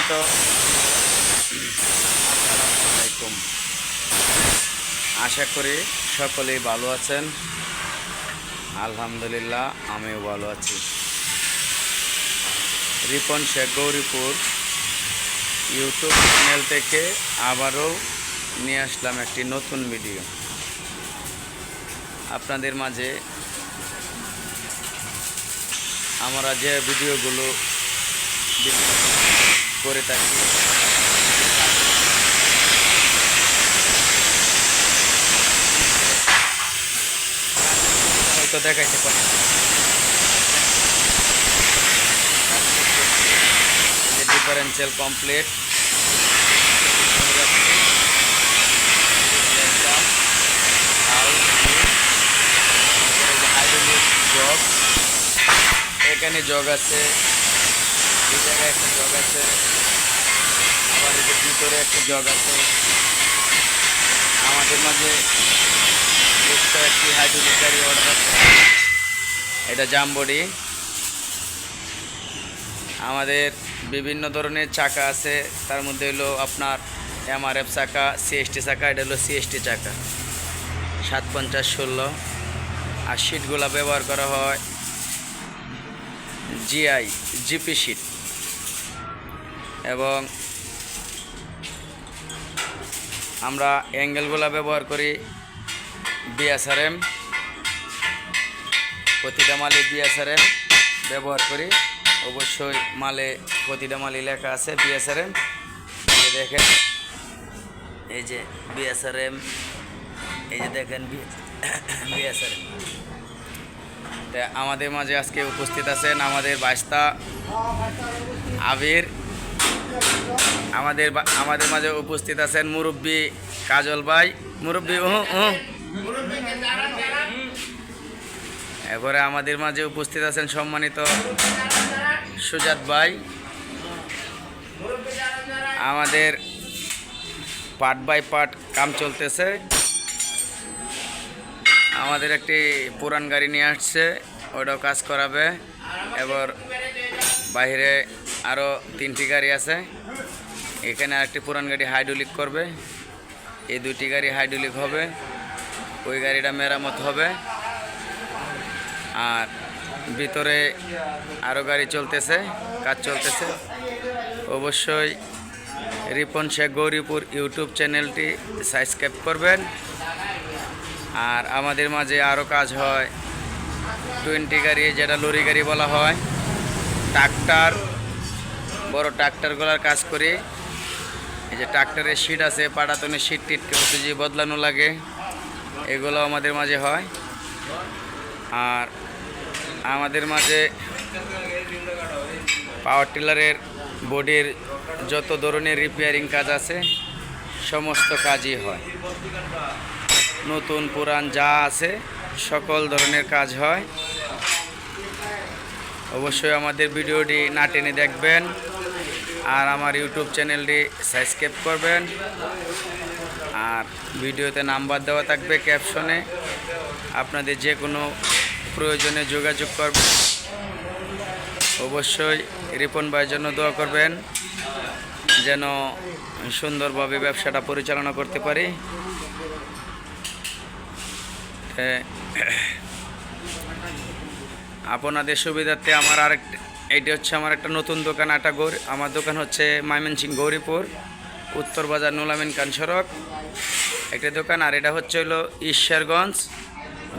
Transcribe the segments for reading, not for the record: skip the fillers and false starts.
সম্মানিত আসসালামু আলাইকুম। আশা করি সকলেই ভালো আছেন। আলহামদুলিল্লাহ আমিও ভালো আছি। রিপন শেখ গৌরীপুর ইউটিউব চ্যানেল থেকে আবারও নিয়ে আসলাম একটি নতুন ভিডিও আপনাদের মাঝে। আমরা যে ভিডিওগুলো করে থাকি হয়তো দেখাইতে পারি, ডিফারেন্সিয়াল কমপ্লিট, জগ, এখানে জগ আছে, এই জায়গায় একটা জগ আছে, আবার এদের ভিতরে একটা জগ আছে। আমাদের মাঝে একটি হাইড্রোলিক গাড়ি অর্ডার আছে, এটা জামবডি। আমাদের বিভিন্ন ধরনের চাকা আছে, তার মধ্যে হলো আপনার MRF চাকা, CST চাকা, এটা হলো CST চাকা 750-16। আর শিটগুলো ব্যবহার করা হয় GP শিট, এবং আমরা অ্যাঙ্গেলগুলো ব্যবহার করি BSRM। প্রতিটা মালে BSRM ব্যবহার করি, অবশ্যই মালে প্রতিটা মালে লেখা আছে BSRM। দেখেন এই যে BSRM, এই যে দেখেন BSRM। তা আমাদের মাঝে আজকে উপস্থিত আছেন আমাদের বাইস্তা আবির, আমাদের মাঝে উপস্থিত আছেন মুরব্বী কাজল ভাই, মুরব্বী এরপরে আমাদের মাঝে উপস্থিত আছেন সম্মানিত সুজাত ভাই। আমাদের পার্ট বাই পার্ট কাম চলতেছে। আমাদের একটি পুরান গাড়ি নিয়ে আসছে, ওটাও কাজ করাবে। এবার বাইরে আরও 3টি গাড়ি আছে, এখানে আরেকটি পুরান গাড়ি হাইড্রোলিক করবে। এই 2টি গাড়ি হাইড্রোলিক হবে, ওই গাড়িটা মেরামত হবে। আর ভিতরে আরও গাড়ি চলতেছে, কাজ চলতেছে। অবশ্যই রিপন শেখ গৌরীপুর ইউটিউব চ্যানেলটি সাবস্ক্রাইব করবেন। আর আমাদের মাঝে আরও কাজ হয় 20 গাড়ি, যেটা লরি গাড়ি বলা হয়, ট্রাক্টর, বড় ট্রাক্টরগুলোর কাজ করি। এই যে ট্রাক্টরের সিট আছে, পাটাতনের সিট টিট যে বদলানো লাগে, এগুলো আমাদের মাঝে হয়। আর আমাদের মাঝে পাওয়ার টিলারের বডির যত ধরনের রিপেয়ারিং কাজ আছে সমস্ত কাজই হয়, নতুন পুরান যা আছে সকল ধরনের কাজ হয়। অবশ্যই আমাদের ভিডিওটি না টেনে দেখবেন, আর আমার ইউটিউব চ্যানেলটি সাবস্ক্রাইব করবেন। আর ভিডিওতে নাম্বার দেওয়া থাকবে ক্যাপশনে, আপনাদের যে কোনো প্রয়োজনে যোগাযোগ করবেন। অবশ্যই রিপন ভাইয়ের জন্য দোয়া করবেন, যেন সুন্দরভাবে ব্যবসাটা পরিচালনা করতে পারি। আপনাদের সুবিধার্থে আমার এইটি হচ্ছে আমার একটা নতুন দোকান, আমার দোকান হচ্ছে ময়মনসিংহ গৌরীপুর উত্তর বাজার নুলামিন খান সড়ক একটি দোকান। আর এটা হচ্ছে হলো ঈশ্বরগঞ্জ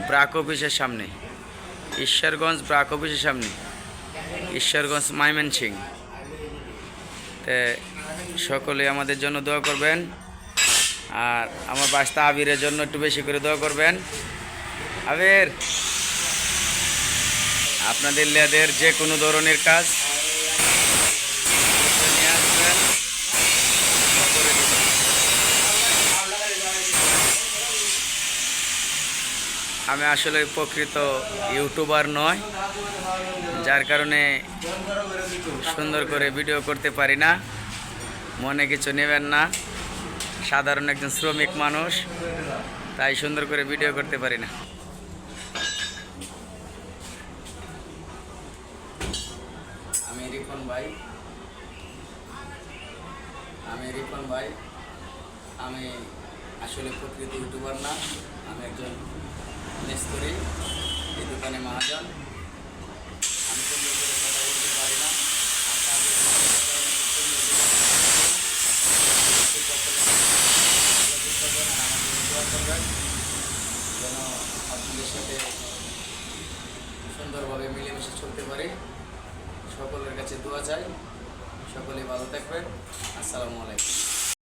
ব্রাক অফিসের সামনে, ঈশ্বরগঞ্জ ব্রাক অফিসের সামনে, ঈশ্বরগঞ্জ ময়মনসিংহ। সকলে আমাদের জন্য দোয়া করবেন, আর আমার বাস্তা আবিরের জন্য একটু বেশি করে দোয়া করবেন। আবির, আপনাদের লেদের যে কোনো ধরনের কাজ নিয়ে আসবেন। আমি আসলে প্রকৃত ইউটিউবার নয়, যার কারণে সুন্দর করে ভিডিও করতে পারি না, মনে কিছু নেবেন না। সাধারণ একজন শ্রমিক মানুষ, তাই সুন্দর করে ভিডিও করতে পারি না। আমি রিপন ভাই, আমি রিপন ভাই। আমি আসলে প্রকৃত ইউটিউবার না, আমি একজন মিস্ত্রি, এই দোকানে মহাজন। আমি সুন্দর করে কথা বলতে পারি না। আর তাদের আমাকে দোয়া করবেন যেন আপনাদের সাথে সুন্দরভাবে মিলেমিশে চলতে পারি। সকলের কাছে দোয়া চাই। সকলে ভালো থাকবেন। আসসালামু আলাইকুম।